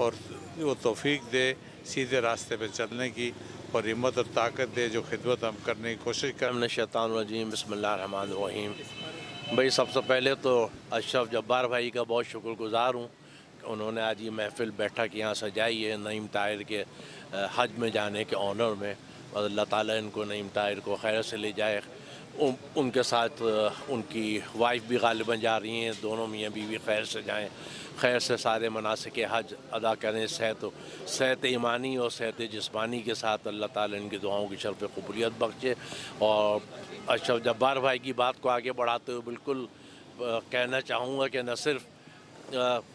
اور وہ توفیق دے سیدھے راستے پہ چلنے کی، اور ہمت اور طاقت دے جو خدمت ہم کرنے کی کوشش کریں۔ من الشیطان الرجیم، بسم اللہ الرحمن الرحیم۔ بھائی سب سے پہلے تو اشرف جبار بھائی کا بہت شکر گزار ہوں کہ انہوں نے آج یہ محفل بیٹھک یہاں سجائی ہے نعیم طاہر کے حج میں جانے کے آنر میں، اور اللہ تعالیٰ ان کو نعیم طاہر کو خیر سے لے جائے۔ ان کے ساتھ ان کی وائف بھی غالباً جا رہی ہیں، دونوں میاں بیوی خیر سے جائیں، خیر سے سارے مناسک حج ادا کریں، صحت ایمانی اور صحت جسمانی کے ساتھ اللہ تعالیٰ ان کی دعاؤں کی شرف قبولیت بخشے۔ اور اشرف جبار بھائی کی بات کو آگے بڑھاتے ہوئے بالکل کہنا چاہوں گا کہ نہ صرف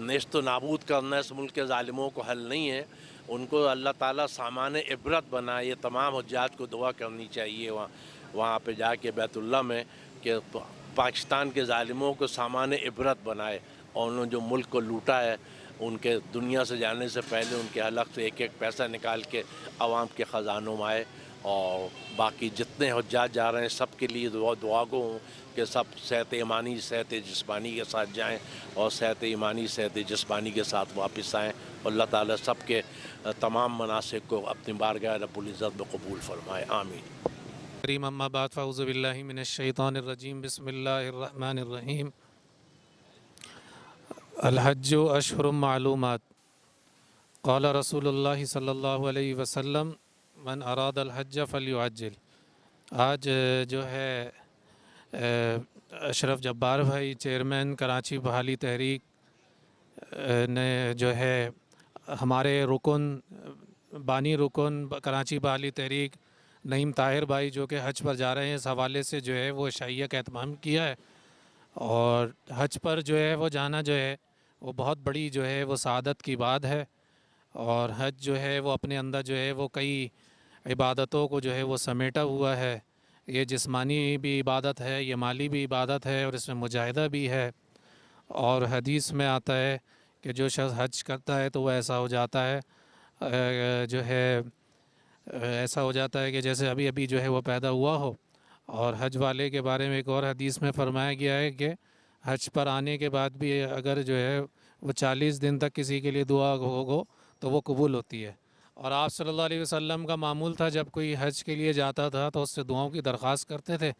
نیست و نابود کرنا اس ملک کے ظالموں کو حل نہیں ہے، ان کو اللہ تعالیٰ سامان عبرت بنائے۔ یہ تمام حجاج کو دعا کرنی چاہیے وہاں پہ جا کے بیت اللہ میں، کہ پاکستان کے ظالموں کو سامان عبرت بنائے، اور انہوں نے جو ملک کو لوٹا ہے ان کے دنیا سے جانے سے پہلے ان کے حلق سے ایک ایک پیسہ نکال کے عوام کے خزانوں میں آئے۔ اور باقی جتنے حجاج جا رہے ہیں سب کے لیے دعا گو ہوں کہ سب صحت ایمانی صحت جسمانی کے ساتھ جائیں، اور صحت ایمانی صحت جسمانی کے ساتھ واپس آئیں، اور اللہ تعالیٰ سب کے تمام مناسک کو اپنی بارگاہ رب العزت میں قبول فرمائے، آمین۔ کریم اما بعد فاعوذ باللہ من الشیطان الرجیم، بسم اللہ الرحمن الرحیم۔ الحج اشہر معلومات، قال رسول اللہ صلی اللہ علیہ وسلم من اراد الحج فلیعجل۔ آج جو ہے اشرف جبار بھائی چیئرمین کراچی بحالی تحریک نے جو ہے ہمارے بانی رکن کراچی بحالی تحریک نعیم طاہر بھائی جو کہ حج پر جا رہے ہیں، اس حوالے سے جو ہے وہ عشائیہ کا اہتمام کیا ہے۔ اور حج پر جو ہے وہ جانا جو ہے وہ بہت بڑی جو ہے وہ سعادت کی بات ہے، اور حج جو ہے وہ اپنے اندر جو ہے وہ کئی عبادتوں کو جو ہے وہ سمیٹا ہوا ہے۔ یہ جسمانی بھی عبادت ہے، یہ مالی بھی عبادت ہے، اور اس میں مجاہدہ بھی ہے۔ اور حدیث میں آتا ہے کہ جو شخص حج کرتا ہے تو وہ ایسا ہو جاتا ہے کہ جیسے ابھی ابھی جو ہے وہ پیدا ہوا ہو۔ اور حج والے کے بارے میں ایک اور حدیث میں فرمایا گیا ہے کہ حج پر آنے کے بعد بھی اگر جو ہے وہ 40 دن تک کسی کے لیے دعا ہو تو وہ قبول ہوتی ہے۔ اور آپ صلی اللہ علیہ وسلم کا معمول تھا جب کوئی حج کے لیے جاتا تھا تو اس سے دعاؤں کی درخواست کرتے تھے۔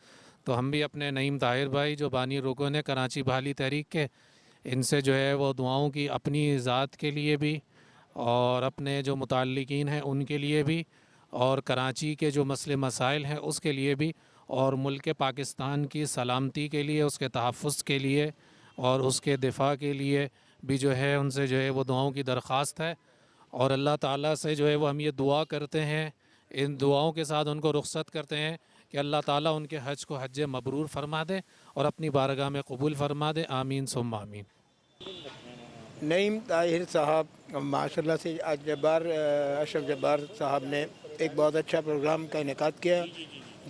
تو ہم بھی اپنے نعیم طاہر بھائی جو بانی رکن ہے کراچی بحالی تحریک کے، ان سے جو ہے وہ دعاؤں کی اپنی ذات کے لیے بھی، اور اپنے جو متعلقین ہیں ان کے لیے بھی، اور کراچی کے جو مسئلے مسائل ہیں اس کے لیے بھی، اور ملک پاکستان کی سلامتی کے لیے، اس کے تحفظ کے لیے اور اس کے دفاع کے لیے بھی جو ہے ان سے جو ہے وہ دعاؤں کی درخواست ہے۔ اور اللہ تعالیٰ سے جو ہے وہ ہم یہ دعا کرتے ہیں، ان دعاؤں کے ساتھ ان کو رخصت کرتے ہیں کہ اللہ تعالیٰ ان کے حج کو حج مبرور فرما دے اور اپنی بارگاہ میں قبول فرما دے، آمین ثم آمین۔ نعیم طاہر صاحب ماشاء اللہ سے آج اشرف جبار صاحب نے ایک بہت اچھا پروگرام کا انعقاد کیا،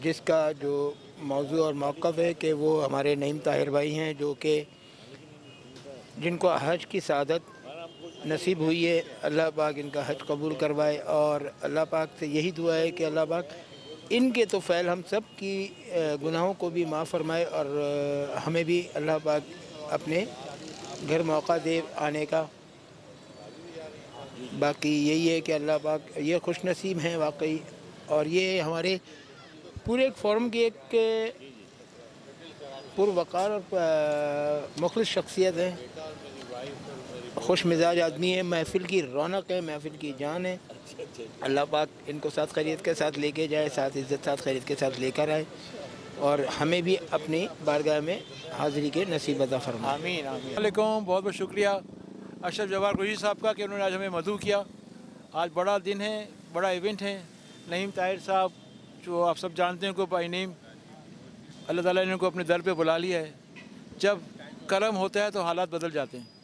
جس کا جو موضوع اور موقف ہے کہ وہ ہمارے نعیم طاہر بھائی ہیں جو کہ جن کو حج کی سعادت نصیب ہوئی ہے۔ اللہ پاک ان کا حج قبول کروائے، اور اللہ پاک سے یہی دعا ہے کہ اللہ پاک ان کے تو فعل ہم سب کی گناہوں کو بھی معاف فرمائے، اور ہمیں بھی اللہ پاک اپنے گھر موقع دے آنے کا۔ باقی یہی ہے کہ اللہ پاک یہ خوش نصیب ہیں واقعی، اور یہ ہمارے پورے ایک فورم کی ایک پروقار اور مخلص شخصیت ہے، خوش مزاج آدمی ہے، محفل کی رونق ہے، محفل کی جان ہے۔ اللہ پاک ان کو ساتھ خیریت کے ساتھ لے کے جائے، ساتھ عزت ساتھ خیریت کے ساتھ لے کر آئے، اور ہمیں بھی اپنی بارگاہ میں حاضری کے نصیب عطا فرمائے۔ آمین آمین۔ السلام علیکم، بہت بہت شکریہ اشرف جبار قریشی صاحب کا کہ انہوں نے آج ہمیں مدعو کیا۔ آج بڑا دن ہے، بڑا ایونٹ ہے۔ نعیم طاہر صاحب جو آپ سب جانتے ہیں ان کو بائی نیم، اللہ تعالیٰ نے ان کو اپنے در پہ بلا لیا ہے۔ جب کرم ہوتا ہے تو حالات بدل جاتے ہیں،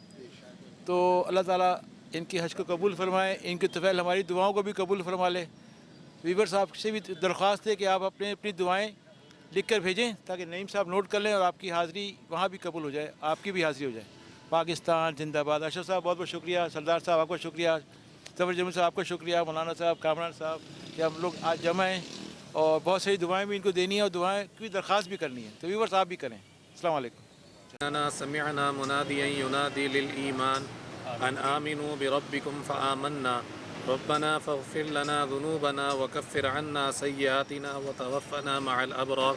تو اللہ تعالیٰ ان کی حج کو قبول فرمائے، ان کے طفیل ہماری دعاؤں کو بھی قبول فرما لے۔ ویور صاحب سے بھی درخواست ہے کہ آپ اپنی دعائیں لکھ کر بھیجیں تاکہ نعیم صاحب نوٹ کر لیں اور آپ کی حاضری وہاں بھی قبول ہو جائے، آپ کی بھی حاضری ہو جائے۔ پاکستان زندہ باد۔ اشرف صاحب بہت بہت شکریہ، سردار صاحب آپ کا شکریہ، ظفر جمل صاحب آپ کا شکریہ، مولانا صاحب، کامران صاحب، کہ ہم لوگ آج جمع ہیں، اور بہت ساری دعائیں بھی ان کو دینی ہیں اور دعائیں کی درخواست بھی کرنی ہے، تو ویور صاحب بھی کریں۔ السلام علیکم۔ سمعنا منادیا ینادی للایمان أن آمنوا بربكم فآمنا ربنا فاغفر لنا ذنوبنا وكفر عنا سيئاتنا وتوفنا مع الأبرار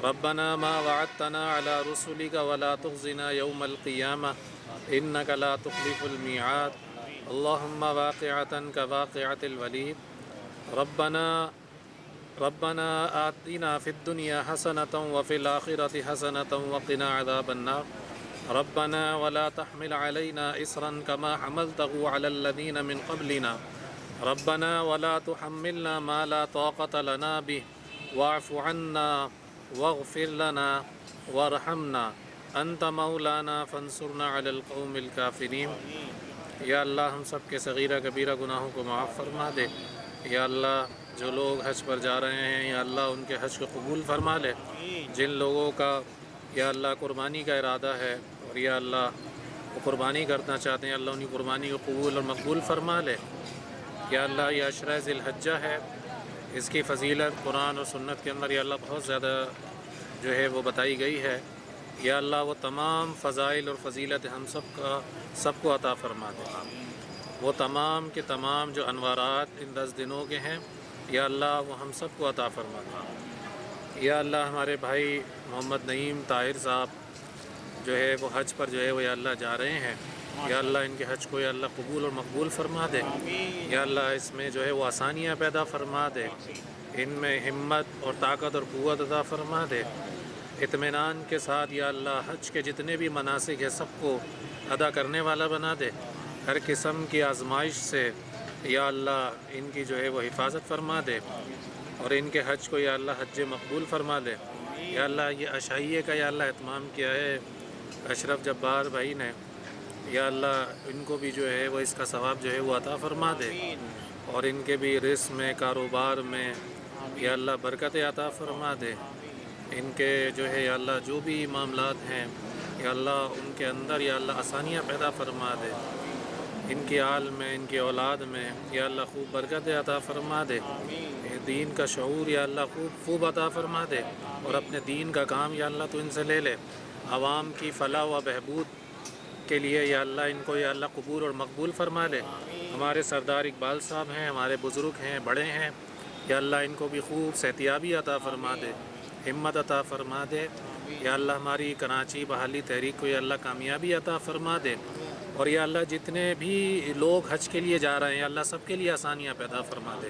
ربنا ما وعدتنا على رسلك ولا تخزنا يوم القيامة إنك لا تخلف الميعاد اللهم واقعة كواقعة الوليد ربنا آتنا في الدنيا حسنة وفي الآخرة حسنة وقنا عذاب النار ربنا ولا تحمل علينا إصرا كما حملته على الذين من قبلنا ربنا ولا تحملنا ما لا طاقة لنا به واعف عنا واغفر لنا وارحمنا أنت مولانا فانصرنا على القوم الكافرين یا اللہ ہم سب کے صغیرہ کبیرہ گناہوں کو معاف فرما دے یا اللہ جو لوگ حج پر جا رہے ہیں یا اللہ ان کے حج کو قبول فرما لے جن لوگوں کا یا اللہ قربانی کا ارادہ ہے اور یا اللہ وہ قربانی کرنا چاہتے ہیں اللہ انہیں قربانی کو قبول اور مقبول فرما لے یا اللہ یہ عشرہ ذی الحجہ ہے اس کی فضیلت قرآن اور سنت کے اندر یا اللہ بہت زیادہ جو ہے وہ بتائی گئی ہے یا اللہ وہ تمام فضائل اور فضیلت ہم سب کو عطا فرما دے وہ تمام کے تمام جو انوارات ان 10 دنوں کے ہیں یا اللہ وہ ہم سب کو عطا فرما دے یا اللہ ہمارے بھائی محمد نعیم طاہر صاحب جو ہے وہ حج پر جو ہے وہ یا اللہ جا رہے ہیں یا اللہ ان کے حج کو یا اللہ قبول اور مقبول فرما دے یا اللہ اس میں جو ہے وہ آسانیاں پیدا فرما دے ان میں ہمت اور طاقت اور قوت عطا فرما دے اطمینان کے ساتھ یا اللہ حج کے جتنے بھی مناسک ہیں سب کو ادا کرنے والا بنا دے ہر قسم کی آزمائش سے یا اللہ ان کی جو ہے وہ حفاظت فرما دے اور ان کے حج کو یا اللہ حج مقبول فرما دے یا اللہ یہ عشائیے کا یا اللہ اہتمام کیا ہے اشرف جبار بھائی نے یا اللہ ان کو بھی جو ہے وہ اس کا ثواب جو ہے وہ عطا فرما دے اور ان کے بھی رزق میں کاروبار میں یا اللہ برکت عطا فرما دے ان کے جو ہے یا اللہ جو بھی معاملات ہیں یا اللہ ان کے اندر یا اللہ آسانیاں پیدا فرما دے ان کی آل میں ان کی اولاد میں یا اللہ خوب برکت عطا فرما دے دین کا شعور یا اللہ خوب عطا فرما دے اور اپنے دین کا کام یا اللہ تو ان سے لے لے عوام کی فلاح و بہبود کے لیے یا اللہ ان کو یا اللہ قبول اور مقبول فرما لے ہمارے سردار اقبال صاحب ہیں ہمارے بزرگ ہیں بڑے ہیں یا اللہ ان کو بھی خوب صحتیابی عطا فرما دے ہمت عطا فرما دے یا اللہ ہماری کراچی بحالی تحریک کو یا اللہ کامیابی عطا فرما دے اور یا اللہ جتنے بھی لوگ حج کے لیے جا رہے ہیں اللہ سب کے لیے آسانیاں پیدا فرما دے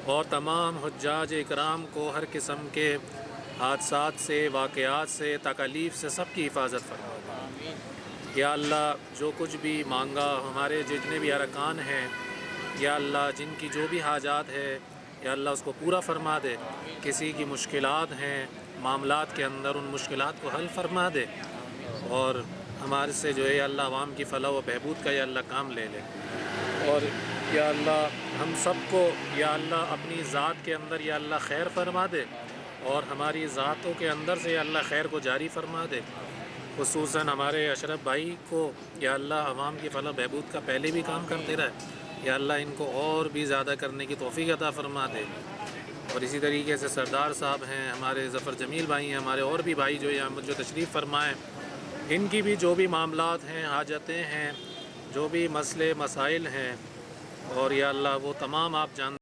اور تمام حجاج اکرام کو ہر قسم کے حادثات سے واقعات سے تکالیف سے سب کی حفاظت فرما دے یا اللہ جو کچھ بھی مانگا ہمارے جتنے بھی ارکان ہیں یا اللہ جن کی جو بھی حاجات ہے یا اللہ اس کو پورا فرما دے کسی کی مشکلات ہیں معاملات کے اندر ان مشکلات کو حل فرما دے اور ہمارے سے جو ہے یا اللہ عوام کی فلاح و بہبود کا یا اللہ کام لے لے اور یا اللہ ہم سب کو یا اللہ اپنی ذات کے اندر یا اللہ خیر فرما دے اور ہماری ذاتوں کے اندر سے یا اللہ خیر کو جاری فرما دے خصوصاً ہمارے اشرف بھائی کو یا اللہ عوام کی فلاح بہبود کا پہلے بھی کام کرتے رہے یا اللہ ان کو اور بھی زیادہ کرنے کی توفیق عطا فرما دے اور اسی طریقے سے سردار صاحب ہیں ہمارے ظفر جمیل بھائی ہیں ہمارے اور بھی بھائی جو یہاں جو تشریف فرمائیں ان کی بھی جو بھی معاملات ہیں حاجتیں ہیں جو بھی مسئلے مسائل ہیں اور یا اللہ وہ تمام آپ جانتے